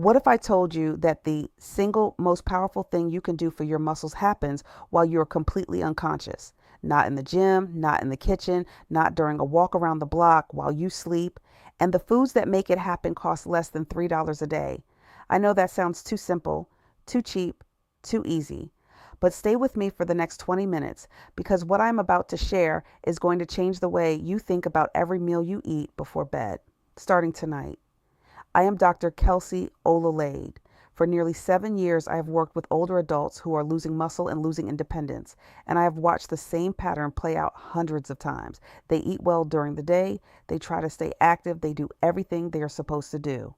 What if I told you that the single most powerful thing you can do for your muscles happens while you're completely unconscious? Not in the gym, not in the kitchen, not during a walk around the block while you sleep. And the foods that make it happen cost less than $3 a day. I know that sounds too simple, too cheap, too easy. But stay with me for the next 20 minutes because what I'm about to share is going to change the way you think about every meal you eat before bed, starting tonight. I am Dr. Kelsey Olalade. For nearly 7 years, I have worked with older adults who are losing muscle and losing independence, and I have watched the same pattern play out hundreds of times. They eat well during the day, they try to stay active, they do everything they are supposed to do,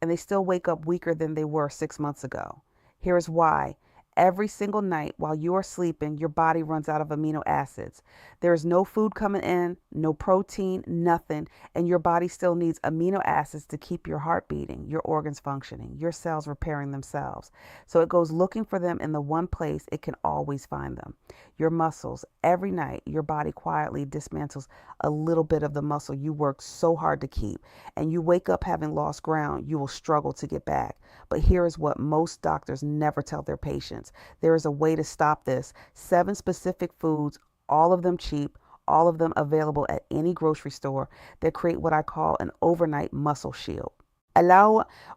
and they still wake up weaker than they were 6 months ago. Here is why. Every single night while you are sleeping, your body runs out of amino acids. There is no food coming in, no protein, nothing, and your body still needs amino acids to keep your heart beating, your organs functioning, your cells repairing themselves. So it goes looking for them in the one place it can always find them. Your muscles. Every night, your body quietly dismantles a little bit of the muscle you worked so hard to keep, and you wake up having lost ground you will struggle to get back. But here is what most doctors never tell their patients. There is a way to stop this. 7 specific foods, all of them cheap, all of them available at any grocery store, that create what I call an overnight muscle shield.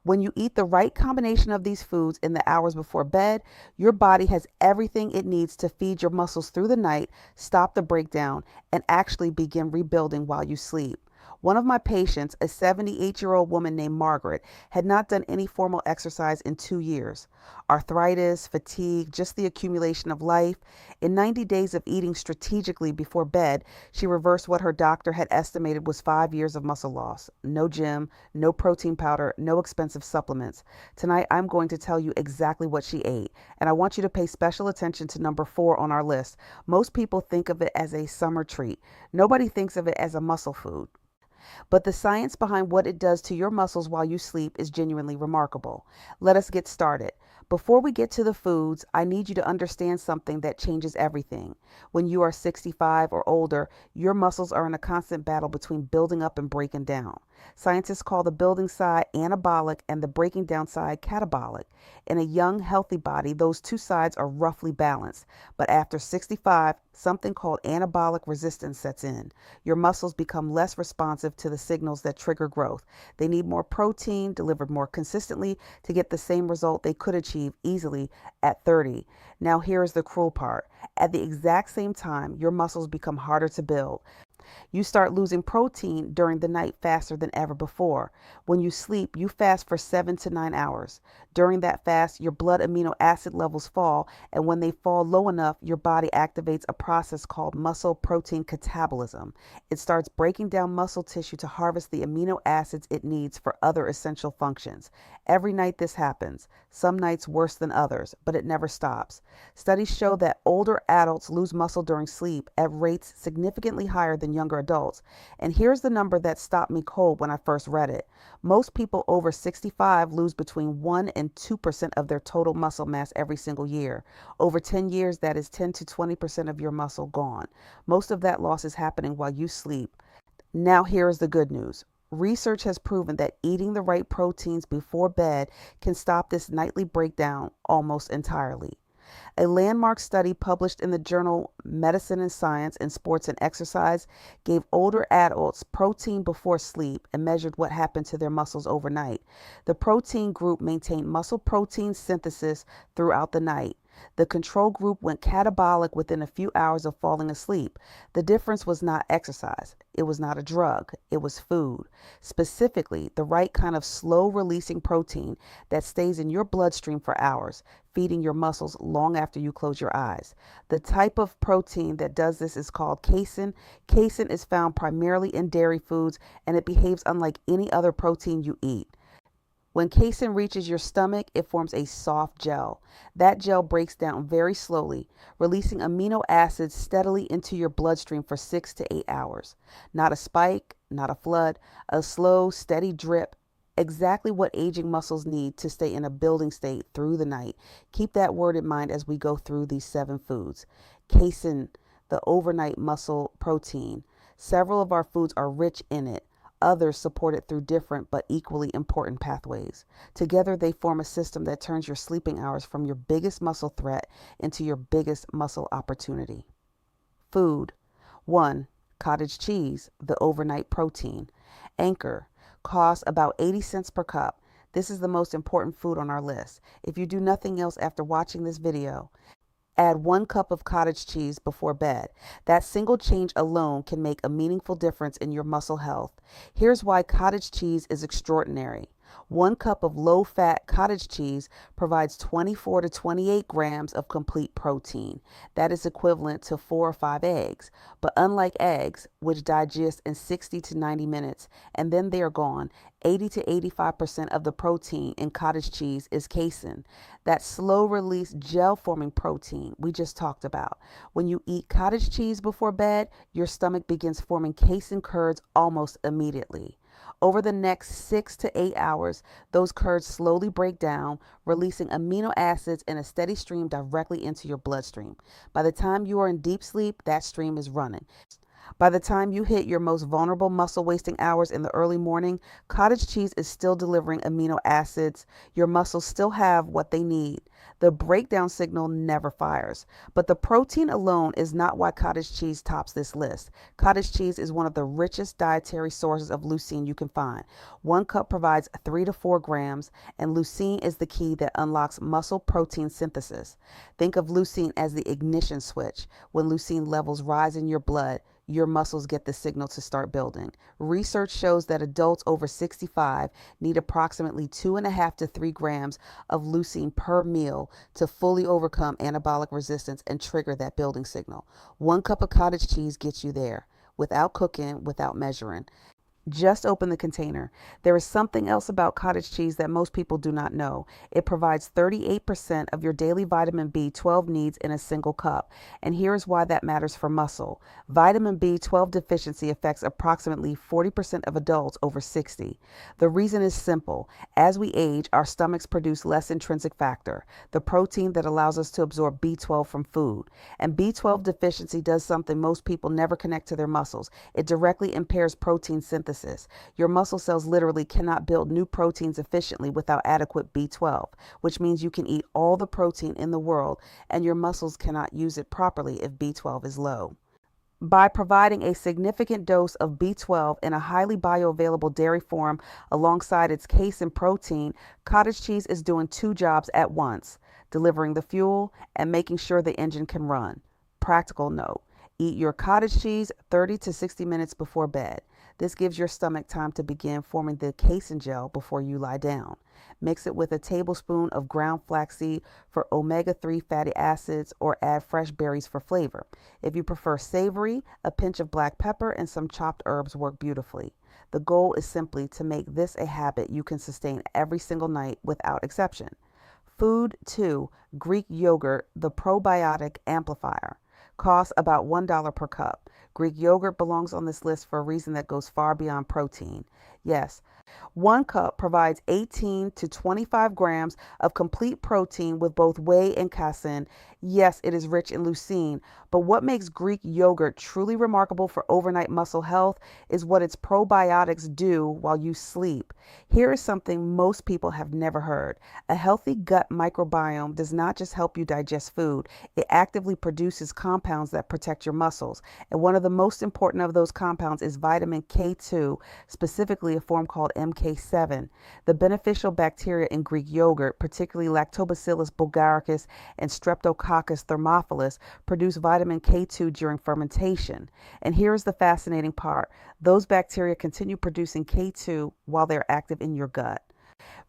When you eat the right combination of these foods in the hours before bed, your body has everything it needs to feed your muscles through the night, stop the breakdown, and actually begin rebuilding while you sleep. One of my patients, a 78-year-old woman named Margaret, had not done any formal exercise in 2 years. Arthritis, fatigue, just the accumulation of life. In 90 days of eating strategically before bed, she reversed what her doctor had estimated was 5 years of muscle loss. No gym, no protein powder, no expensive supplements. Tonight, I'm going to tell you exactly what she ate, and I want you to pay special attention to number 4 on our list. Most people think of it as a summer treat. Nobody thinks of it as a muscle food. But the science behind what it does to your muscles while you sleep is genuinely remarkable. Let us get started. Before we get to the foods, I need you to understand something that changes everything. When you are 65 or older, your muscles are in a constant battle between building up and breaking down. Scientists call the building side anabolic and the breaking down side catabolic. In a young, healthy body, those two sides are roughly balanced. But after 65, something called anabolic resistance sets in. Your muscles become less responsive to the signals that trigger growth. They need more protein delivered more consistently to get the same result they could achieve easily at 30. Now, here's the cruel part. At the exact same time, your muscles become harder to build. You start losing protein during the night faster than ever before. When you sleep, you fast for 7 to 9 hours. During that fast, your blood amino acid levels fall, and when they fall low enough, your body activates a process called muscle protein catabolism. It starts breaking down muscle tissue to harvest the amino acids it needs for other essential functions. Every night this happens, some nights worse than others, but it never stops. Studies show that older adults lose muscle during sleep at rates significantly higher than younger adults. And here's the number that stopped me cold when I first read it. Most people over 65 lose between 1 and 2% of their total muscle mass every single year. Over 10 years, that is 10 to 20% of your muscle gone. Most of that loss is happening while you sleep. Now, here is the good news. Research has proven that eating the right proteins before bed can stop this nightly breakdown almost entirely. A landmark study published in the journal Medicine and Science in Sports and Exercise gave older adults protein before sleep and measured what happened to their muscles overnight. The protein group maintained muscle protein synthesis throughout the night. The control group went catabolic within a few hours of falling asleep. The difference was not exercise. It was not a drug. It was food. Specifically, the right kind of slow-releasing protein that stays in your bloodstream for hours, feeding your muscles long after you close your eyes. The type of protein that does this is called casein. Casein is found primarily in dairy foods, and it behaves unlike any other protein you eat. When casein reaches your stomach, it forms a soft gel. That gel breaks down very slowly, releasing amino acids steadily into your bloodstream for 6 to 8 hours. Not a spike, not a flood, a slow, steady drip. Exactly what aging muscles need to stay in a building state through the night. Keep that word in mind as we go through these 7 foods. Casein, the overnight muscle protein. Several of our foods are rich in it. others supported through different but equally important pathways. Together, they form a system that turns your sleeping hours from your biggest muscle threat into your biggest muscle opportunity. Food. 1. Cottage cheese, the overnight protein. Anchor. Costs about 80 cents per cup. This is the most important food on our list. If you do nothing else after watching this video, add 1 cup of cottage cheese before bed. That single change alone can make a meaningful difference in your muscle health. Here's why cottage cheese is extraordinary. 1 cup of low-fat cottage cheese provides 24 to 28 grams of complete protein. That is equivalent to 4 or 5 eggs. But unlike eggs, which digest in 60 to 90 minutes, and then they are gone, 80 to 85% of the protein in cottage cheese is casein, that slow-release gel-forming protein we just talked about. When you eat cottage cheese before bed, your stomach begins forming casein curds almost immediately. Over the next 6 to 8 hours, those curds slowly break down, releasing amino acids in a steady stream directly into your bloodstream. By the time you are in deep sleep, that stream is running. By the time you hit your most vulnerable muscle wasting hours in the early morning, cottage cheese is still delivering amino acids. Your muscles still have what they need. The breakdown signal never fires. But the protein alone is not why cottage cheese tops this list. Cottage cheese is one of the richest dietary sources of leucine you can find. 1 cup provides 3 to 4 grams, and leucine is the key that unlocks muscle protein synthesis. Think of leucine as the ignition switch. When leucine levels rise in your blood, your muscles get the signal to start building. Research shows that adults over 65 need approximately 2.5 to 3 grams of leucine per meal to fully overcome anabolic resistance and trigger that building signal. 1 cup of cottage cheese gets you there, without cooking, without measuring. Just open the container. There is something else about cottage cheese that most people do not know. It provides 38% of your daily vitamin B12 needs in a single cup. And here's why that matters for muscle. Vitamin B12 deficiency affects approximately 40% of adults over 60. The reason is simple. As we age, our stomachs produce less intrinsic factor, the protein that allows us to absorb B12 from food. And B12 deficiency does something most people never connect to their muscles. It directly impairs protein synthesis. Your muscle cells literally cannot build new proteins efficiently without adequate B12, which means you can eat all the protein in the world and your muscles cannot use it properly if B12 is low. By providing a significant dose of B12 in a highly bioavailable dairy form alongside its casein protein, cottage cheese is doing 2 jobs at once, delivering the fuel and making sure the engine can run. Practical note: eat your cottage cheese 30 to 60 minutes before bed. This gives your stomach time to begin forming the casein gel before you lie down. Mix it with a tablespoon of ground flaxseed for omega-3 fatty acids or add fresh berries for flavor. If you prefer savory, a pinch of black pepper and some chopped herbs work beautifully. The goal is simply to make this a habit you can sustain every single night without exception. Food 2. Greek yogurt, the probiotic amplifier. Costs about $1 per cup. Greek yogurt belongs on this list for a reason that goes far beyond protein. Yes, 1 cup provides 18 to 25 grams of complete protein with both whey and casein. Yes, it is rich in leucine, but what makes Greek yogurt truly remarkable for overnight muscle health is what its probiotics do while you sleep. Here is something most people have never heard. A healthy gut microbiome does not just help you digest food, it actively produces compounds that protect your muscles. And one of the most important of those compounds is vitamin K2, specifically a form called MK7. The beneficial bacteria in Greek yogurt, particularly Lactobacillus bulgaricus and Streptococcus thermophilus, produce vitamin K2 during fermentation. And here's the fascinating part. Those bacteria continue producing K2 while they're active in your gut.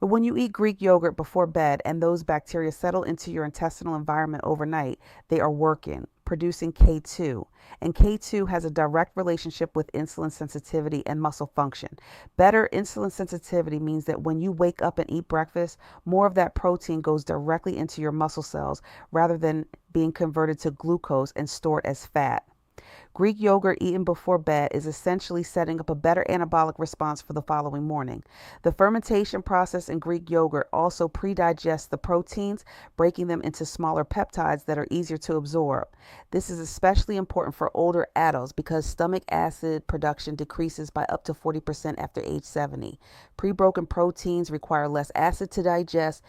But when you eat Greek yogurt before bed and those bacteria settle into your intestinal environment overnight, they are working, producing K2. And K2 has a direct relationship with insulin sensitivity and muscle function. Better insulin sensitivity means that when you wake up and eat breakfast, more of that protein goes directly into your muscle cells rather than being converted to glucose and stored as fat. Greek yogurt eaten before bed is essentially setting up a better anabolic response for the following morning. The fermentation process in Greek yogurt also pre-digests the proteins, breaking them into smaller peptides that are easier to absorb. This is especially important for older adults because stomach acid production decreases by up to 40% after age 70. Pre-broken proteins require less acid to digest,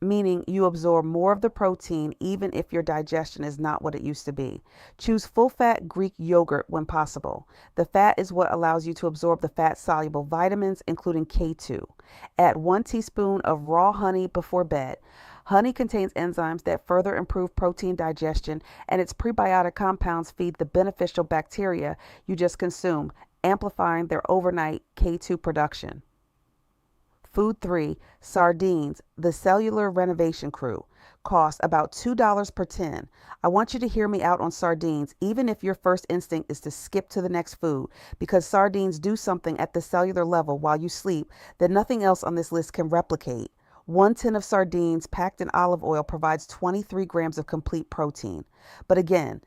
meaning you absorb more of the protein even if your digestion is not what it used to be. Choose full-fat Greek yogurt when possible. The fat is what allows you to absorb the fat-soluble vitamins, including K2. Add 1 teaspoon of raw honey before bed. Honey contains enzymes that further improve protein digestion, and its prebiotic compounds feed the beneficial bacteria you just consumed, amplifying their overnight K2 production. Food 3, sardines, the cellular renovation crew. Cost about $2 per tin. I want you to hear me out on sardines, even if your first instinct is to skip to the next food, because sardines do something at the cellular level while you sleep that nothing else on this list can replicate. 1 tin of sardines packed in olive oil provides 23 grams of complete protein. But again,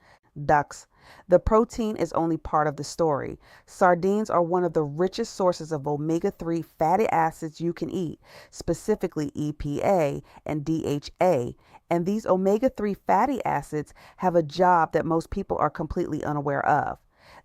ducks. The protein is only part of the story. Sardines are one of the richest sources of omega-3 fatty acids you can eat, specifically EPA and DHA. And these omega-3 fatty acids have a job that most people are completely unaware of.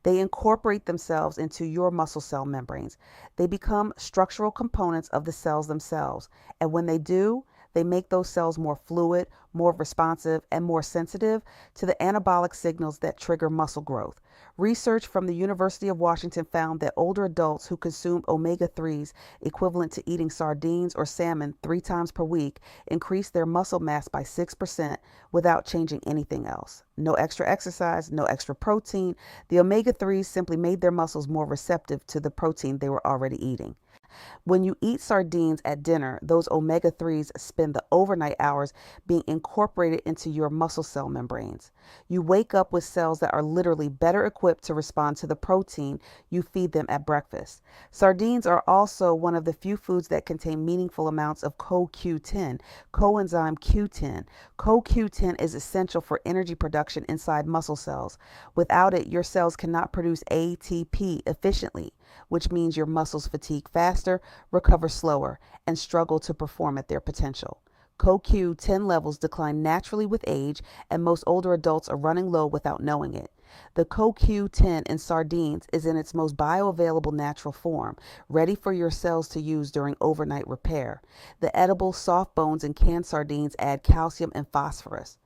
They incorporate themselves into your muscle cell membranes. They become structural components of the cells themselves. And when they do, they make those cells more fluid, more responsive, and more sensitive to the anabolic signals that trigger muscle growth. Research from the University of Washington found that older adults who consumed omega-3s equivalent to eating sardines or salmon 3 times per week increased their muscle mass by 6% without changing anything else. No extra exercise, no extra protein. The omega-3s simply made their muscles more receptive to the protein they were already eating. When you eat sardines at dinner, those omega-3s spend the overnight hours being incorporated into your muscle cell membranes. You wake up with cells that are literally better equipped to respond to the protein you feed them at breakfast. Sardines are also one of the few foods that contain meaningful amounts of CoQ10, coenzyme Q10. CoQ10 is essential for energy production inside muscle cells. Without it, your cells cannot produce ATP efficiently, which means your muscles fatigue faster, recover slower, and struggle to perform at their potential. CoQ10 levels decline naturally with age, and most older adults are running low without knowing it. The CoQ10 in sardines is in its most bioavailable natural form, ready for your cells to use during overnight repair. The edible soft bones in canned sardines add calcium and phosphorus.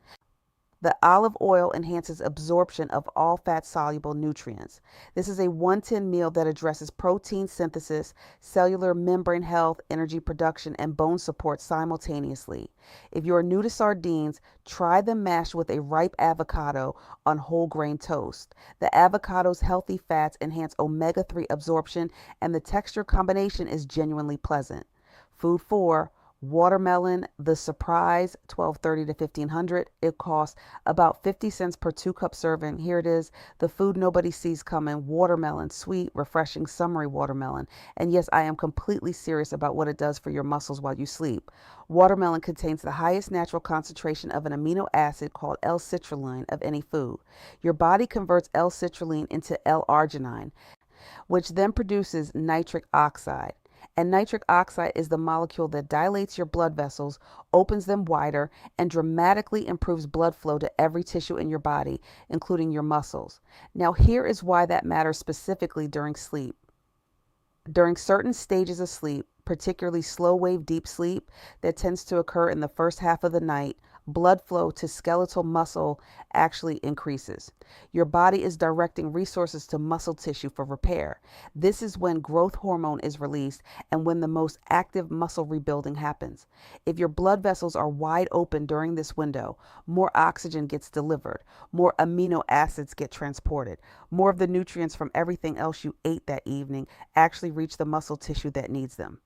The olive oil enhances absorption of all fat-soluble nutrients. This is a 1-tin meal that addresses protein synthesis, cellular membrane health, energy production, and bone support simultaneously. If you are new to sardines, try them mashed with a ripe avocado on whole grain toast. The avocado's healthy fats enhance omega-3 absorption, and the texture combination is genuinely pleasant. Food 4, watermelon, the surprise, $12.30 to $15.00. It costs about 50 cents per 2-cup serving. Here it is, the food nobody sees coming. Watermelon, sweet, refreshing, summery watermelon. And yes, I am completely serious about what it does for your muscles while you sleep. Watermelon contains the highest natural concentration of an amino acid called L-citrulline of any food. Your body converts L-citrulline into L-arginine, which then produces nitric oxide. And nitric oxide is the molecule that dilates your blood vessels, opens them wider, and dramatically improves blood flow to every tissue in your body, including your muscles. Now, here is why that matters specifically during sleep. During certain stages of sleep, particularly slow-wave deep sleep that tends to occur in the first half of the night, blood flow to skeletal muscle actually increases. Your body is directing resources to muscle tissue for repair. This is when growth hormone is released and when the most active muscle rebuilding happens. If your blood vessels are wide open during this window, more oxygen gets delivered, more amino acids get transported, more of the nutrients from everything else you ate that evening actually reach the muscle tissue that needs them.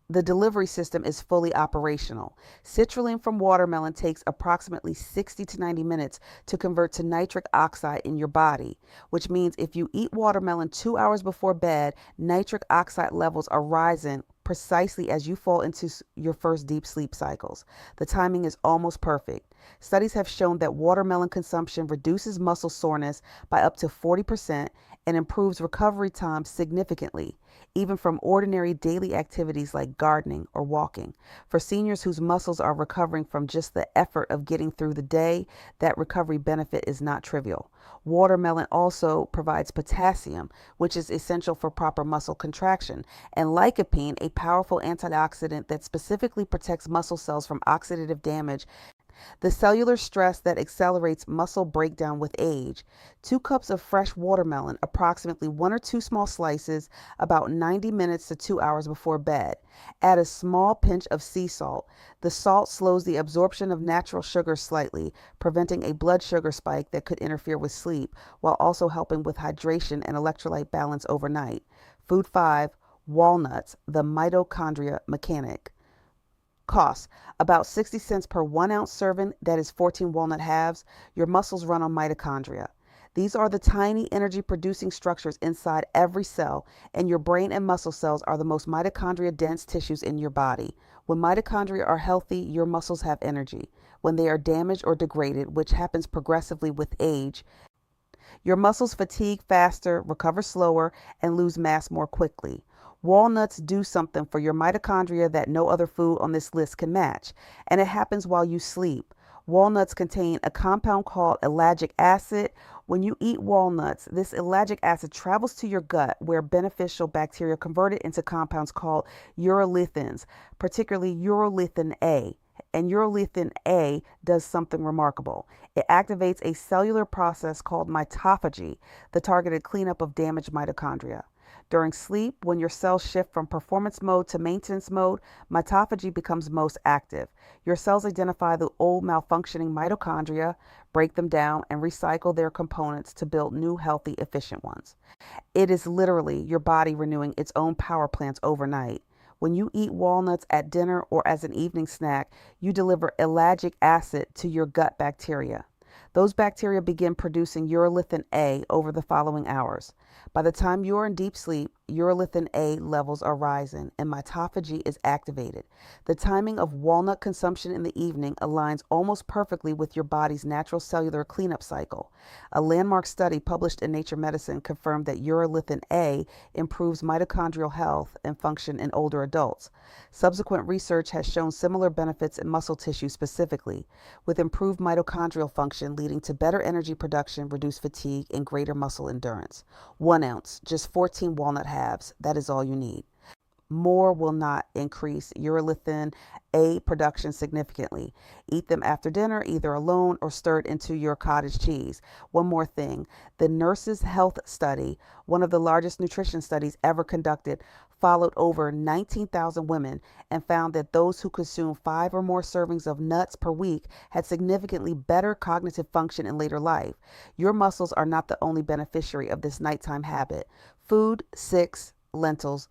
The delivery system is fully operational. Citrulline from watermelon takes approximately 60 to 90 minutes to convert to nitric oxide in your body, which means if you eat watermelon 2 hours before bed, nitric oxide levels are rising precisely as you fall into your first deep sleep cycles. The timing is almost perfect. Studies have shown that watermelon consumption reduces muscle soreness by up to 40% and improves recovery time significantly, even from ordinary daily activities like gardening or walking. For seniors whose muscles are recovering from just the effort of getting through the day, that recovery benefit is not trivial. Watermelon also provides potassium, which is essential for proper muscle contraction, and lycopene, a powerful antioxidant that specifically protects muscle cells from oxidative damage, the cellular stress that accelerates muscle breakdown with age. 2 cups of fresh watermelon, approximately 1 or 2 small slices, about 90 minutes to 2 hours before bed. Add a small pinch of sea salt. The salt slows the absorption of natural sugars slightly, preventing a blood sugar spike that could interfere with sleep, while also helping with hydration and electrolyte balance overnight. Food 5, walnuts, the mitochondria mechanic. Cost about 60 cents per 1 ounce serving, that is 14 walnut halves. Your muscles run on mitochondria. These are the tiny energy producing structures inside every cell, and your brain and muscle cells are the most mitochondria dense tissues in your body. When mitochondria are healthy, your muscles have energy. When they are damaged or degraded, which happens progressively with age, your muscles fatigue faster, recover slower, and lose mass more quickly. Walnuts do something for your mitochondria that no other food on this list can match, and it happens while you sleep. Walnuts contain a compound called ellagic acid. When you eat walnuts, this ellagic acid travels to your gut where beneficial bacteria convert it into compounds called urolithins, particularly urolithin A. And urolithin A does something remarkable. It activates a cellular process called mitophagy, the targeted cleanup of damaged mitochondria. During sleep, when your cells shift from performance mode to maintenance mode, mitophagy becomes most active. Your cells identify the old malfunctioning mitochondria, break them down, and recycle their components to build new, healthy, efficient ones. It is literally your body renewing its own power plants overnight. When you eat walnuts at dinner or as an evening snack, you deliver ellagic acid to your gut bacteria. Those bacteria begin producing urolithin A over the following hours. By the time you are in deep sleep, urolithin A levels are rising and mitophagy is activated. The timing of walnut consumption in the evening aligns almost perfectly with your body's natural cellular cleanup cycle. A landmark study published in Nature Medicine confirmed that urolithin A improves mitochondrial health and function in older adults. Subsequent research has shown similar benefits in muscle tissue specifically, with improved mitochondrial function leading to better energy production, reduced fatigue, and greater muscle endurance. 1 ounce, just 14 walnut halves. That is all you need. More will not increase urolithin A production significantly. Eat them after dinner, either alone or stirred into your cottage cheese. One more thing. The Nurses' Health Study, one of the largest nutrition studies ever conducted, followed over 19,000 women and found that those who consume 5 or more servings of nuts per week had significantly better cognitive function in later life. Your muscles are not the only beneficiary of this nighttime habit. Food 6, lentils.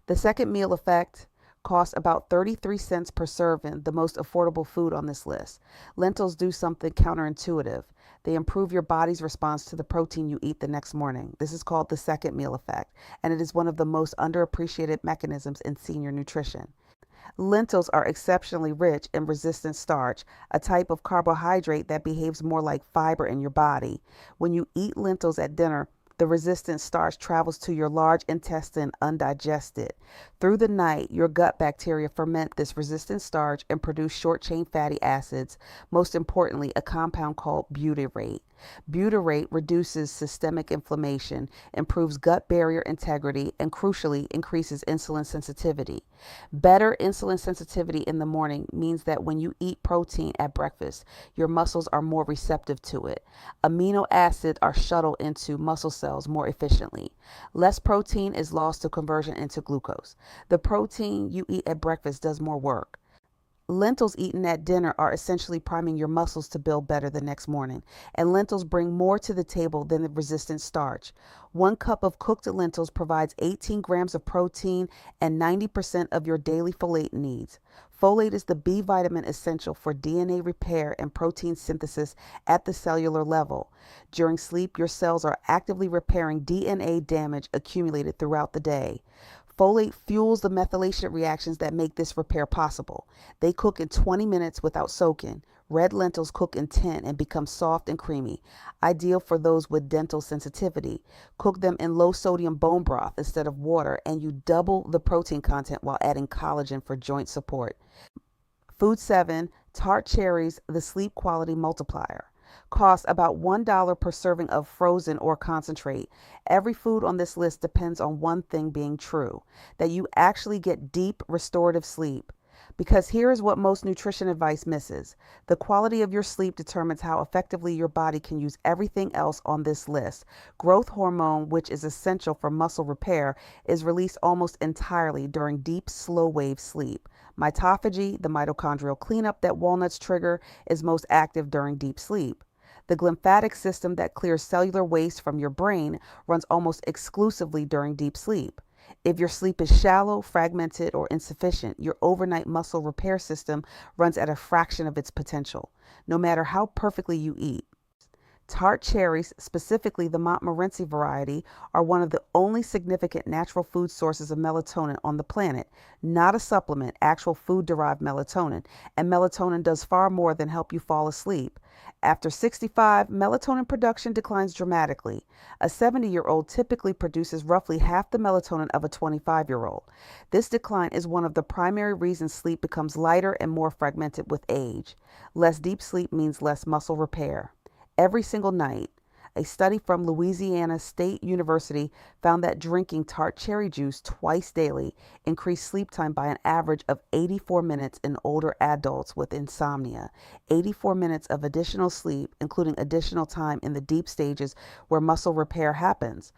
The second meal effect costs about 33 cents per serving, the most affordable food on this list. Lentils do something counterintuitive. They improve your body's response to the protein you eat the next morning. This is called the second meal effect, and it is one of the most underappreciated mechanisms in senior nutrition. Lentils are exceptionally rich in resistant starch, a type of carbohydrate that behaves more like fiber in your body. When you eat lentils at dinner, the resistant starch travels to your large intestine undigested. Through the night, your gut bacteria ferment this resistant starch and produce short-chain fatty acids, most importantly, a compound called butyrate. Butyrate reduces systemic inflammation, improves gut barrier integrity, and crucially, increases insulin sensitivity. Better insulin sensitivity in the morning means that when you eat protein at breakfast, your muscles are more receptive to it. Amino acids are shuttled into muscle cells more efficiently. Less protein is lost to conversion into glucose. The protein you eat at breakfast does more work. Lentils eaten at dinner are essentially priming your muscles to build better the next morning, and lentils bring more to the table than the resistant starch. 1 cup of cooked lentils provides 18 grams of protein and 90% of your daily folate needs. Folate is the B vitamin essential for DNA repair and protein synthesis at the cellular level. During sleep, your cells are actively repairing DNA damage accumulated throughout the day. Folate fuels the methylation reactions that make this repair possible. They cook in 20 minutes without soaking. Red lentils cook in 10 and become soft and creamy, ideal for those with dental sensitivity. Cook them in low sodium bone broth instead of water, and you double the protein content while adding collagen for joint support. Food 7, tart cherries, the sleep quality multiplier. Costs about $1 per serving of frozen or concentrate. Every food on this list depends on one thing being true, that you actually get deep restorative sleep. Because here is what most nutrition advice misses. The quality of your sleep determines how effectively your body can use everything else on this list. Growth hormone, which is essential for muscle repair, is released almost entirely during deep, slow wave sleep. Mitophagy, the mitochondrial cleanup that walnuts trigger, is most active during deep sleep. The glymphatic system that clears cellular waste from your brain runs almost exclusively during deep sleep. If your sleep is shallow, fragmented, or insufficient, your overnight muscle repair system runs at a fraction of its potential, no matter how perfectly you eat. Tart cherries, specifically the Montmorency variety, are one of the only significant natural food sources of melatonin on the planet, not a supplement, actual food-derived melatonin, and melatonin does far more than help you fall asleep. After 65, melatonin production declines dramatically. A 70-year-old typically produces roughly half the melatonin of a 25-year-old. This decline is one of the primary reasons sleep becomes lighter and more fragmented with age. Less deep sleep means less muscle repair. Every single night. A study from Louisiana State University found that drinking tart cherry juice twice daily increased sleep time by an average of 84 minutes in older adults with insomnia. 84 minutes of additional sleep, including additional time in the deep stages where muscle repair happens.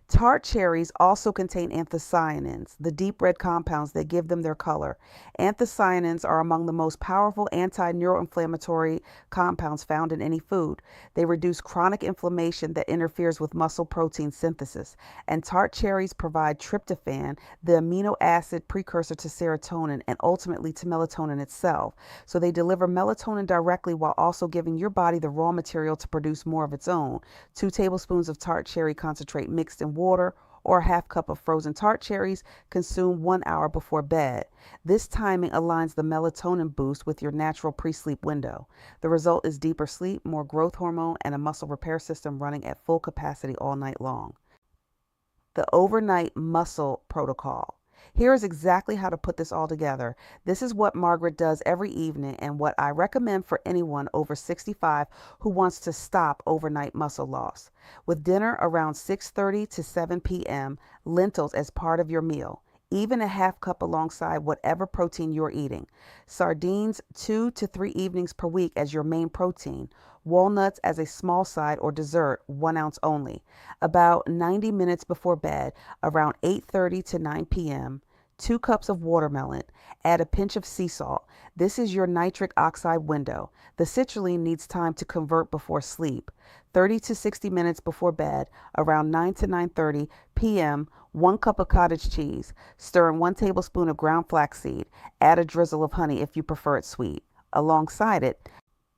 Tart cherries also contain anthocyanins, the deep red compounds that give them their color. Anthocyanins are among the most powerful anti-neuroinflammatory compounds found in any food. They reduce chronic inflammation that interferes with muscle protein synthesis. And tart cherries provide tryptophan, the amino acid precursor to serotonin and ultimately to melatonin itself. So they deliver melatonin directly while also giving your body the raw material to produce more of its own. 2 tablespoons of tart cherry concentrate mixed in water or a half cup of frozen tart cherries consumed 1 hour before bed. This timing aligns the melatonin boost with your natural pre-sleep window. The result is deeper sleep, more growth hormone, and a muscle repair system running at full capacity all night long. The overnight muscle protocol. Here is exactly how to put this all together. This is what Margaret does every evening and what I recommend for anyone over 65 who wants to stop overnight muscle loss. With dinner around 6:30 to 7 p.m., lentils as part of your meal, even a half cup alongside whatever protein you're eating. Sardines 2 to 3 evenings per week as your main protein. Walnuts as a small side or dessert, 1 ounce only. About 90 minutes before bed, around 8:30 to 9 p.m., 2 cups of watermelon. Add a pinch of sea salt. This is your nitric oxide window. The citrulline needs time to convert before sleep. 30 to 60 minutes before bed, around 9 to 9:30 p.m., 1 cup of cottage cheese. Stir in 1 tablespoon of ground flaxseed. Add a drizzle of honey if you prefer it sweet. Alongside it,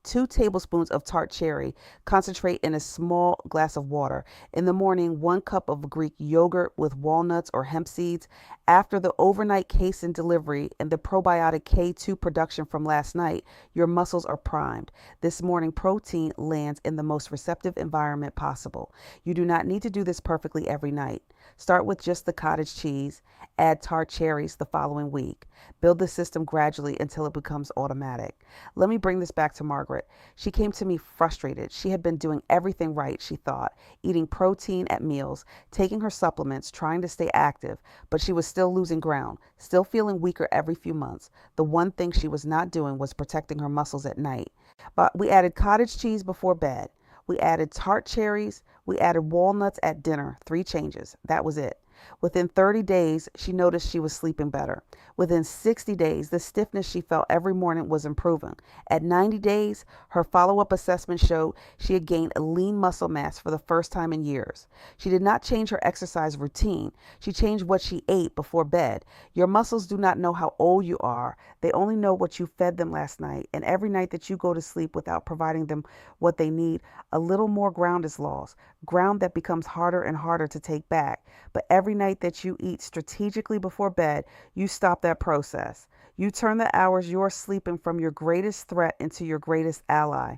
2 tablespoons of tart cherry. Concentrate in a small glass of water. In the morning, 1 cup of Greek yogurt with walnuts or hemp seeds. After the overnight casein delivery and the probiotic K2 production from last night, your muscles are primed. This morning, protein lands in the most receptive environment possible. You do not need to do this perfectly every night. Start with just the cottage cheese. Add tart cherries the following week. Build the system gradually until it becomes automatic. Let me bring this back to Margaret. She came to me frustrated. She had been doing everything right, she thought, eating protein at meals, taking her supplements, trying to stay active, but she was still losing ground, still feeling weaker every few months. The one thing she was not doing was protecting her muscles at night. But we added cottage cheese before bed. We added tart cherries. We added walnuts at dinner. 3 changes. That was it. Within 30 days, she noticed she was sleeping better. Within 60 days, the stiffness she felt every morning was improving. At 90 days, her follow-up assessment showed she had gained a lean muscle mass for the first time in years. She did not change her exercise routine. She changed what she ate before bed. Your muscles do not know how old you are. They only know what you fed them last night. And every night that you go to sleep without providing them what they need, a little more ground is lost. Ground that becomes harder and harder to take back. But every every night that you eat strategically before bed, you stop that process. You turn the hours you're sleeping from your greatest threat into your greatest ally.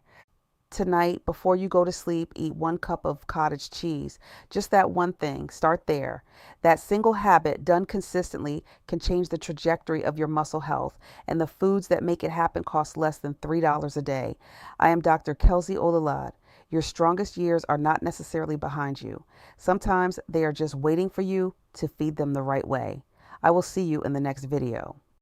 Tonight, before you go to sleep, eat 1 cup of cottage cheese. Just that one thing. Start there. That single habit done consistently can change the trajectory of your muscle health, and the foods that make it happen cost less than $3 a day. I am Dr. Kelsey Olalad. Your strongest years are not necessarily behind you. Sometimes they are just waiting for you to feed them the right way. I will see you in the next video.